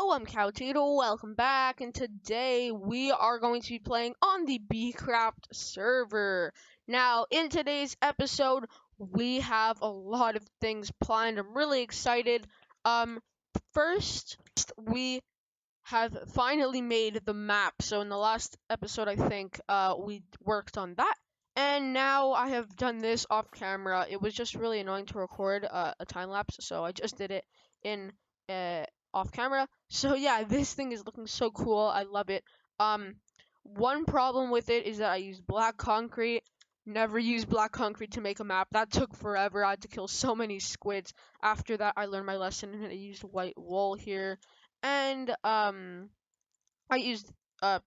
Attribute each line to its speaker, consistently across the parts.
Speaker 1: Hello, I'm Cowatude. Welcome back, and today we are going to be playing on the Bcraft server. Now, in today's episode, we have a lot of things planned. I'm really excited. First, we have finally made the map. So in the last episode, I think we worked on that, and now I have done this off camera. It was just really annoying to record a time lapse, so I just did it in off camera. So yeah, this thing is looking so cool. I love it. One problem with it is that I used black concrete. Never used black concrete to make a map. That took forever. I had to kill so many squids. After that, I learned my lesson and I used white wool here. And I used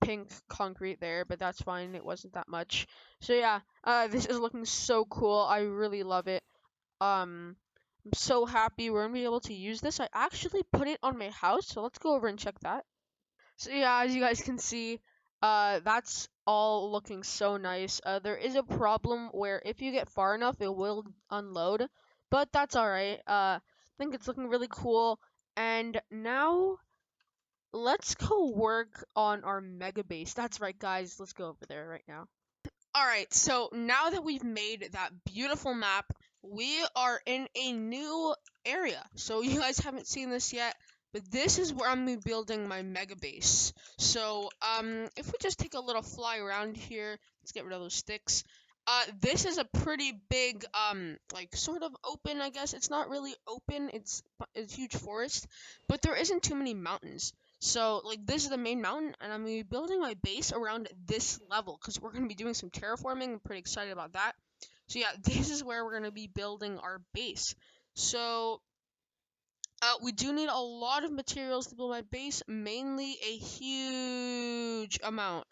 Speaker 1: pink concrete there, but that's fine. It wasn't that much. So yeah, this is looking so cool. I really love it. I'm so happy we're gonna be able to use this. I actually put it on my house, so let's go over and check that. So yeah, as you guys can see, that's all looking so nice. There is a problem where if you get far enough, it will unload, but that's alright. I think it's looking really cool. And now let's go work on our mega base. That's right, guys. Let's go over there right now. Alright, so now that we've made that beautiful map, we are in a new area. So you guys haven't seen this yet, but this is where I'm gonna be building my mega base. So, if we just take a little fly around here, let's get rid of those sticks. This is a pretty big, like, sort of open, I guess. It's not really open, it's a huge forest, but there isn't too many mountains. So, like, this is the main mountain, and I'm going to be building my base around this level, because we're going to be doing some terraforming. I'm pretty excited about that. So, yeah, this is where we're going to be building our base. So, we do need a lot of materials to build my base, mainly a huge amount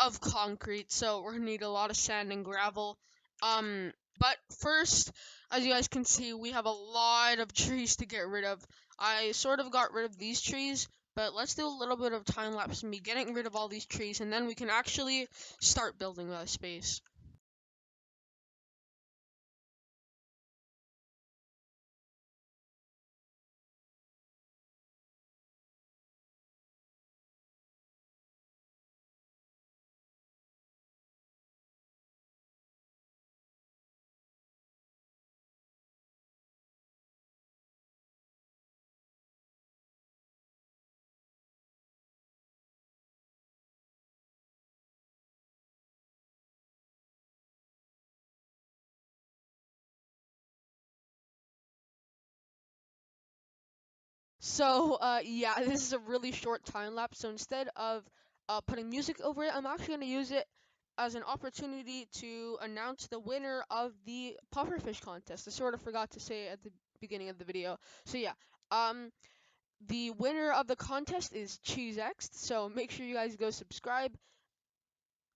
Speaker 1: of concrete, so we're gonna need a lot of sand and gravel. But first, as you guys can see, we have a lot of trees to get rid of. I sort of got rid of these trees, but let's do a little bit of time lapse of me getting rid of all these trees, and then we can actually start building a space. So, yeah, this is a really short time lapse. So instead of putting music over it, I'm actually going to use it as an opportunity to announce the winner of the pufferfish contest. I sort of forgot to say it at the beginning of the video. So yeah, um, the winner of the contest is CheeseX. So make sure you guys go subscribe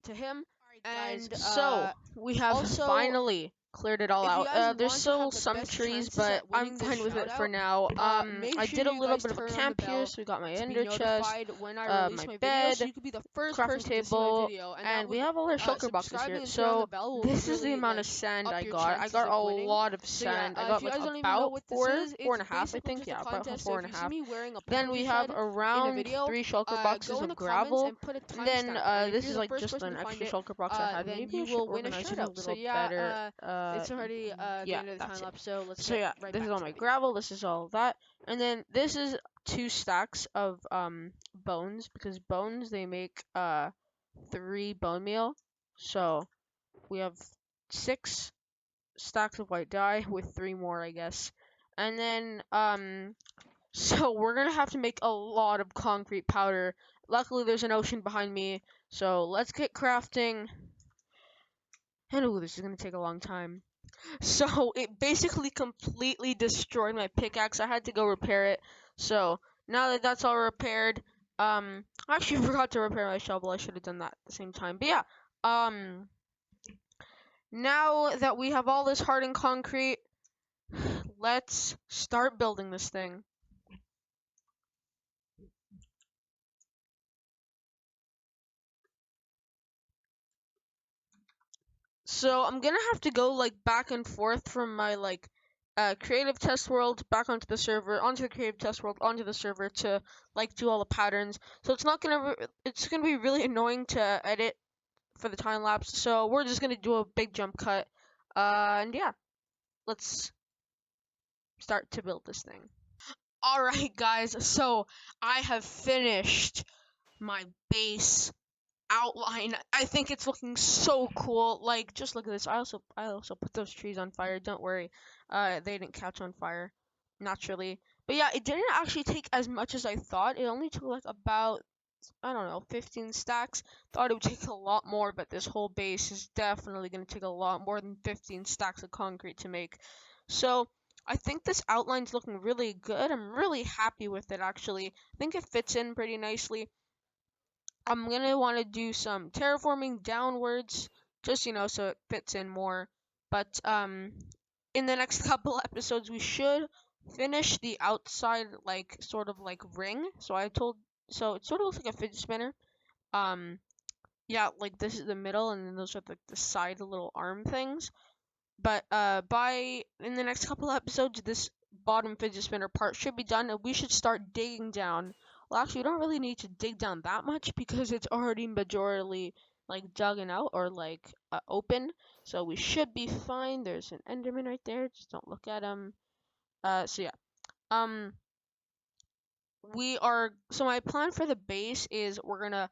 Speaker 1: to him.
Speaker 2: Guys,
Speaker 1: And
Speaker 2: so
Speaker 1: we have
Speaker 2: also,
Speaker 1: finally cleared it all
Speaker 2: if you
Speaker 1: out.
Speaker 2: guys
Speaker 1: There's
Speaker 2: want to
Speaker 1: still
Speaker 2: have the
Speaker 1: some
Speaker 2: best
Speaker 1: trees,
Speaker 2: chances
Speaker 1: but
Speaker 2: at
Speaker 1: I'm
Speaker 2: winning this
Speaker 1: fine with
Speaker 2: shout
Speaker 1: it for
Speaker 2: out,
Speaker 1: now.
Speaker 2: make
Speaker 1: I
Speaker 2: sure
Speaker 1: did a
Speaker 2: you
Speaker 1: little
Speaker 2: guys
Speaker 1: bit of a
Speaker 2: turn on the
Speaker 1: camp here,
Speaker 2: bell
Speaker 1: so we got my
Speaker 2: to be
Speaker 1: ender chest,
Speaker 2: notified when I release
Speaker 1: my
Speaker 2: my video, so
Speaker 1: bed,
Speaker 2: you could be the first
Speaker 1: crafting
Speaker 2: person to see my
Speaker 1: table,
Speaker 2: video. And that
Speaker 1: and we
Speaker 2: would
Speaker 1: have all our shulker boxes here.
Speaker 2: subscribing and turn on the
Speaker 1: So
Speaker 2: bell will
Speaker 1: this is the
Speaker 2: really
Speaker 1: amount of
Speaker 2: like
Speaker 1: sand
Speaker 2: up
Speaker 1: I
Speaker 2: your
Speaker 1: got. I
Speaker 2: chances
Speaker 1: got
Speaker 2: of
Speaker 1: a
Speaker 2: winning.
Speaker 1: lot of
Speaker 2: So yeah,
Speaker 1: sand. I
Speaker 2: if
Speaker 1: got
Speaker 2: you
Speaker 1: like
Speaker 2: guys don't even know
Speaker 1: about
Speaker 2: what this
Speaker 1: four,
Speaker 2: is,
Speaker 1: four
Speaker 2: it's
Speaker 1: and a half, I
Speaker 2: basically
Speaker 1: think.
Speaker 2: just a
Speaker 1: Yeah, about
Speaker 2: contest. So
Speaker 1: four
Speaker 2: if
Speaker 1: and a
Speaker 2: you see
Speaker 1: half.
Speaker 2: me wearing a
Speaker 1: Then we
Speaker 2: pufferfish
Speaker 1: have
Speaker 2: head in a
Speaker 1: around
Speaker 2: video,
Speaker 1: 3 shulker boxes
Speaker 2: go in the
Speaker 1: of
Speaker 2: comments
Speaker 1: gravel.
Speaker 2: and put a
Speaker 1: And then
Speaker 2: timestamp. And if
Speaker 1: this
Speaker 2: you're
Speaker 1: is
Speaker 2: the
Speaker 1: like
Speaker 2: first
Speaker 1: just
Speaker 2: person
Speaker 1: an
Speaker 2: to find
Speaker 1: extra
Speaker 2: it,
Speaker 1: shulker box I have.
Speaker 2: then
Speaker 1: Maybe I
Speaker 2: you
Speaker 1: should
Speaker 2: will win a
Speaker 1: organize
Speaker 2: shout
Speaker 1: it a
Speaker 2: out. So
Speaker 1: little
Speaker 2: yeah,
Speaker 1: better.
Speaker 2: it's already the
Speaker 1: Yeah,
Speaker 2: end of the
Speaker 1: that's
Speaker 2: time
Speaker 1: it.
Speaker 2: lapse, so let's
Speaker 1: So
Speaker 2: get
Speaker 1: yeah,
Speaker 2: right
Speaker 1: this is
Speaker 2: back
Speaker 1: all
Speaker 2: to the
Speaker 1: my
Speaker 2: video.
Speaker 1: gravel. This is all that, and then this is 2 stacks of bones, because bones they make 3 bone meal. So we have 6 stacks of white dye with 3 more, I guess. And then so we're gonna have to make a lot of concrete powder. Luckily, there's an ocean behind me, so let's get crafting. And ooh, this is gonna take a long time. So it basically completely destroyed my pickaxe. I had to go repair it. So now that that's all repaired, I actually forgot to repair my shovel. I should have done that at the same time. But yeah, now that we have all this hardened concrete, let's start building this thing. So I'm gonna have to go like back and forth from my like creative test world back onto the server, onto the creative test world, onto the server to like do all the patterns. So it's gonna be really annoying to edit for the time lapse. So we're just gonna do a big jump cut. And yeah, let's start to build this thing. All right, guys. So I have finished my base outline. I think it's looking so cool. Like, just look at this. I also put those trees on fire. Don't worry, they didn't catch on fire naturally. But yeah, it didn't actually take as much as I thought. It only took like about, I don't know, 15 stacks. Thought it would take a lot more, but this whole base is definitely going to take a lot more than 15 stacks of concrete to make. So I think this outline's looking really good. I'm really happy with it, actually. I think it fits in pretty nicely. I'm gonna want to do some terraforming downwards, just so it fits in more. But in the next couple episodes, we should finish the outside like sort of like ring. So it sort of looks like a fidget spinner. Um, yeah, like this is the middle, and then those are like the side little arm things. But by in the next couple episodes, this bottom fidget spinner part should be done, and we should start digging down. Well, actually, we don't really need to dig down that much because it's already majorly like dug out or like open, so we should be fine. There's an Enderman right there. Just don't look at him. So yeah. Um, we are. So my plan for the base is we're gonna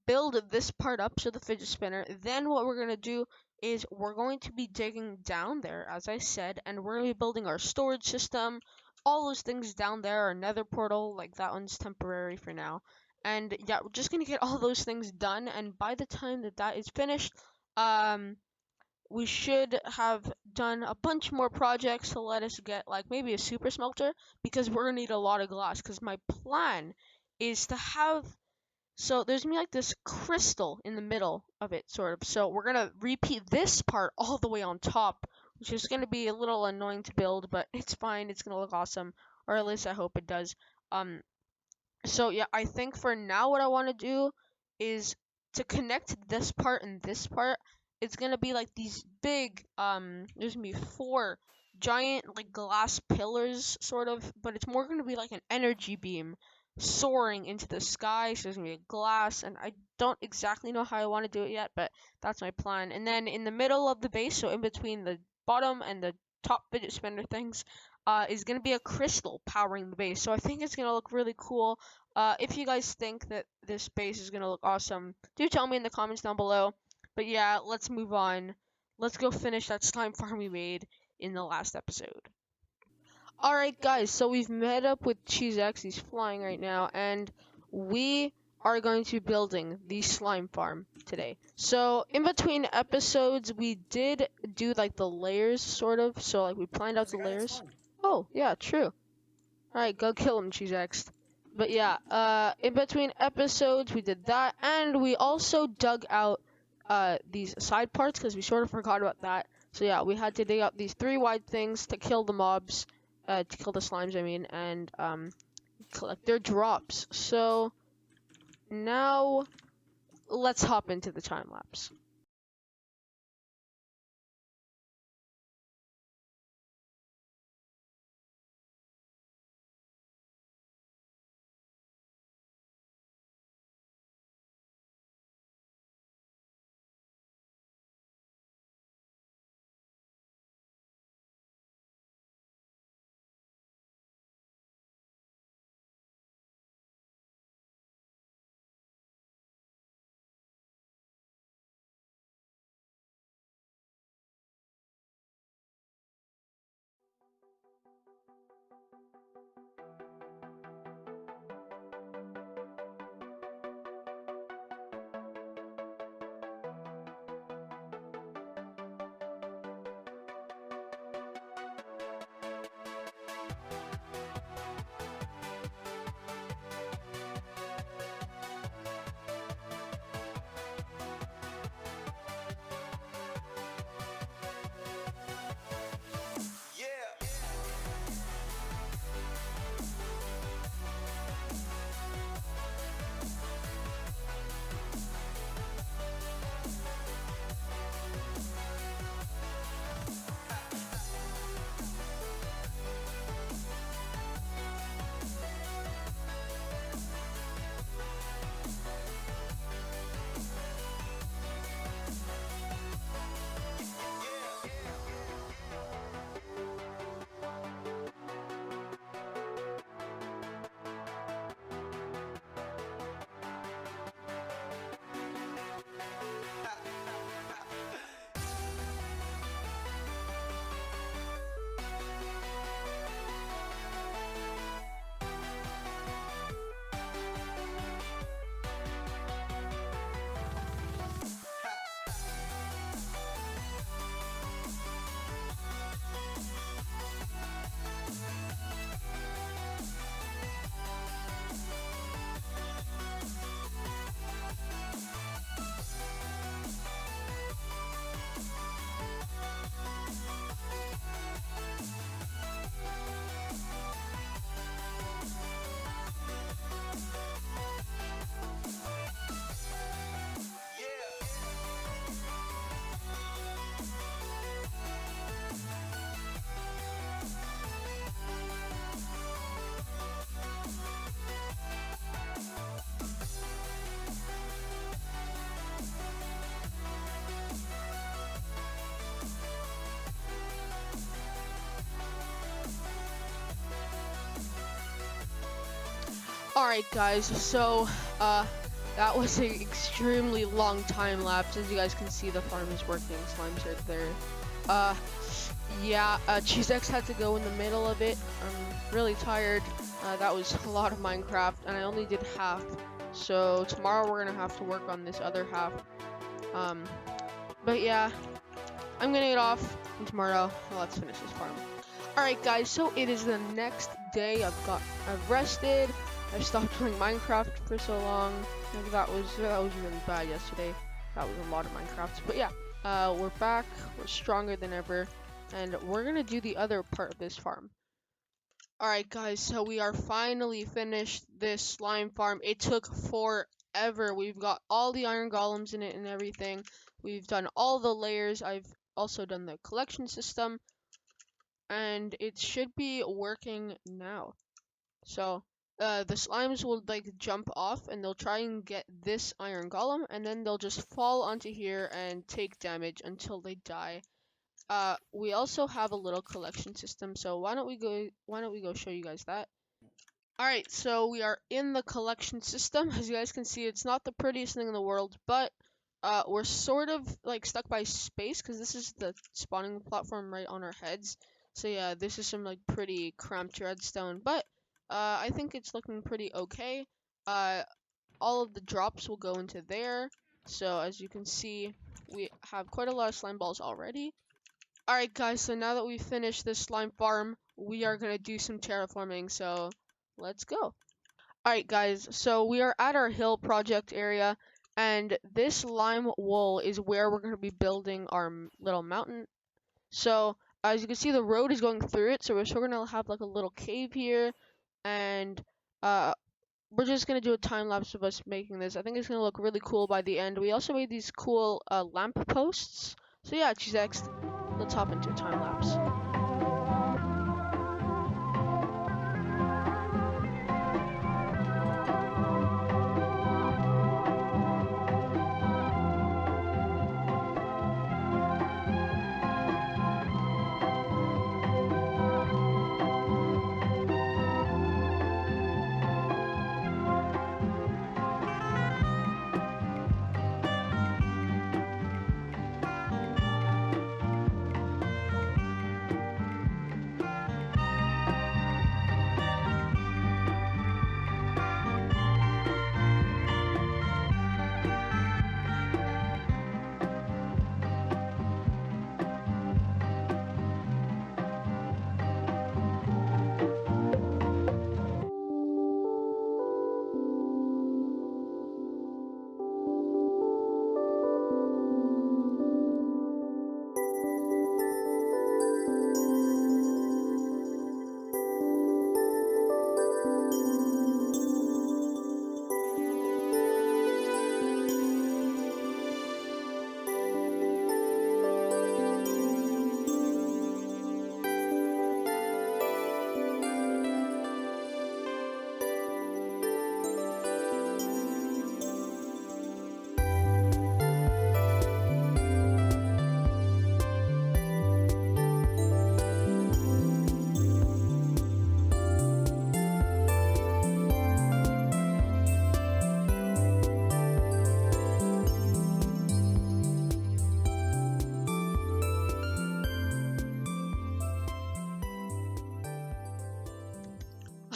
Speaker 1: build this part up, so the fidget spinner. Then what we're going to do is we're going to be digging down there, as I said, and we're going to be building our storage system. All those things down there, our nether portal, like that one's temporary for now. And yeah, we're just going to get all those things done, and by the time that that is finished, we should have done a bunch more projects to let us get like maybe a super smelter, because we're going to need a lot of glass, because my plan is to have, so there's gonna be like this crystal in the middle of it, sort of. So we're gonna repeat this part all the way on top, which is gonna be a little annoying to build, but it's fine. It's gonna look awesome, or at least I hope it does. So yeah, I think for now what I want to do is to connect this part and this part. It's gonna be like these big there's gonna be four giant like glass pillars sort of, but it's more gonna be like an energy beam soaring into the sky. So there's gonna be a glass, and I don't exactly know how I want to do it yet, but that's my plan. And then in the middle of the base, so in between the bottom and the top fidget spinner things, is gonna be a crystal powering the base. So I think it's gonna look really cool. If you guys think that this base is gonna look awesome, do tell me in the comments down below. But yeah, let's move on. Let's go finish that slime farm we made in the last episode. Alright guys, so we've met up with CheeseX, he's flying right now, and we are going to be building the slime farm today. So in between episodes, we did do like the layers, sort of, so like we planned out the layers. Oh, yeah, true. Alright, go kill him, CheeseX. But yeah, in between episodes, we did that, and we also dug out these side parts, because we sort of forgot about that. So yeah, we had to dig out these 3 wide things to kill the mobs, to kill the slimes, I mean, and collect their drops. So now, let's hop into the time lapse. Alright guys, so that was an extremely long time lapse. As you guys can see, the farm is working. Slime's right there. Uh, yeah, CheeseX had to go in the middle of it. I'm really tired. That was a lot of Minecraft, and I only did half. So tomorrow we're gonna have to work on this other half. Um, but yeah, I'm gonna get off, and tomorrow let's finish this farm. Alright guys, so it is the next day. I've rested. I stopped playing Minecraft for so long. That was really bad yesterday. That was a lot of Minecraft. But yeah, we're back. We're stronger than ever, and we're gonna do the other part of this farm. Alright guys, so we are finally finished this slime farm. It took forever. We've got all the iron golems in it and everything. We've done all the layers. I've also done the collection system, and it should be working now. So the slimes will like jump off, and they'll try and get this iron golem, and then they'll just fall onto here and take damage until they die. We also have a little collection system, so why don't we go show you guys that. Alright, so we are in the collection system. As you guys can see, it's not the prettiest thing in the world, but we're sort of like stuck by space because this is the spawning platform right on our heads. So yeah, this is some like pretty cramped redstone, but I think it's looking pretty okay. Uh, all of the drops will go into there. So as you can see, we have quite a lot of slime balls already. Alright guys, so now that we've finished this slime farm, we are gonna do some terraforming, so let's go. Alright guys, so we are at our hill project area, and this lime wool is where we're going to be building our little mountain. So as you can see, the road is going through it, so we're still going to have like a little cave here, and we're just going to do a time lapse of us making this. I think it's going to look really cool by the end. We also made these cool lamp posts. So yeah, next. Let's hop into a time lapse.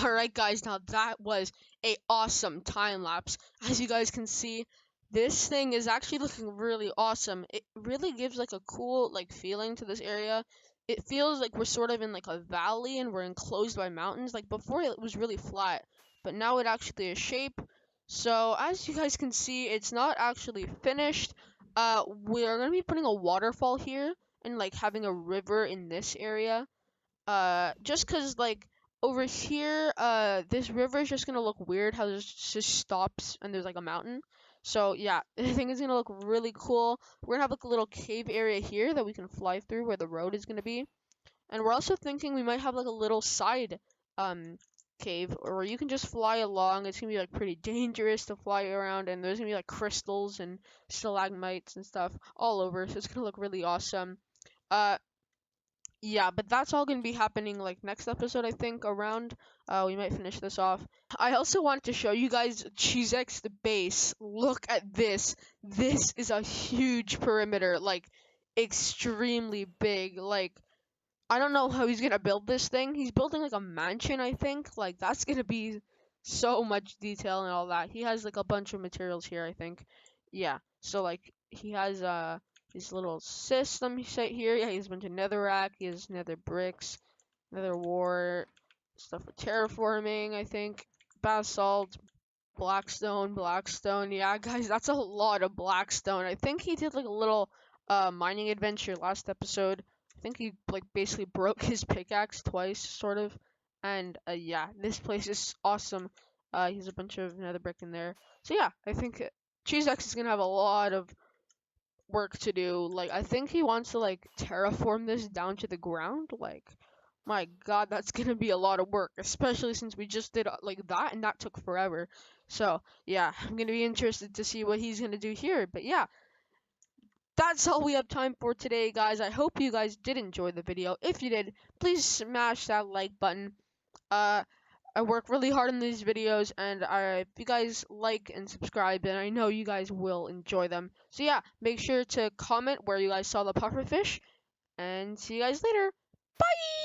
Speaker 1: Alright guys, now that was a awesome time lapse. As you guys can see, this thing is actually looking really awesome. It really gives like a cool like feeling to this area. It feels like we're sort of in like a valley and we're enclosed by mountains. Like before it was really flat, but now it actually is shape. So as you guys can see, it's not actually finished. We're gonna be putting a waterfall here and like having a river in this area. Just cause like over here, this river is just gonna look weird how it just stops and there's like a mountain. So yeah, I think it's gonna look really cool. We're gonna have like a little cave area here that we can fly through where the road is gonna be. And we're also thinking we might have like a little side cave or you can just fly along. It's gonna be like pretty dangerous to fly around, and there's gonna be like crystals and stalagmites and stuff all over, so it's gonna look really awesome. Uh yeah, but that's all gonna be happening like next episode, I think, around. We might finish this off. I also want to show you guys Cheesex the base. Look at this. This is a huge perimeter, like extremely big. Like I don't know how he's gonna build this thing. He's building like a mansion, I think. Like that's gonna be so much detail and all that. He has like a bunch of materials here, I think. Yeah. So like he has his little system set here. Yeah, he has a bunch of netherrack. He has nether bricks, nether wart, stuff for terraforming, I think. Basalt, Blackstone. Yeah, guys, that's a lot of Blackstone. I think he did like a little mining adventure last episode. I think he like basically broke his pickaxe twice, sort of. And yeah, this place is awesome. He has a bunch of nether brick in there. So yeah, I think CheeseX is gonna have a lot of work to do. Like I think he wants to like terraform this down to the ground. Like my god, that's gonna be a lot of work, especially since we just did like that and that took forever. So yeah, I'm gonna be interested to see what he's gonna do here. But yeah, that's all we have time for today, guys. I hope you guys did enjoy the video. If you did, please smash that like button. Uh, I work really hard on these videos, and if you guys like and subscribe, then I know you guys will enjoy them. So yeah, make sure to comment where you guys saw the pufferfish, and see you guys later. Bye!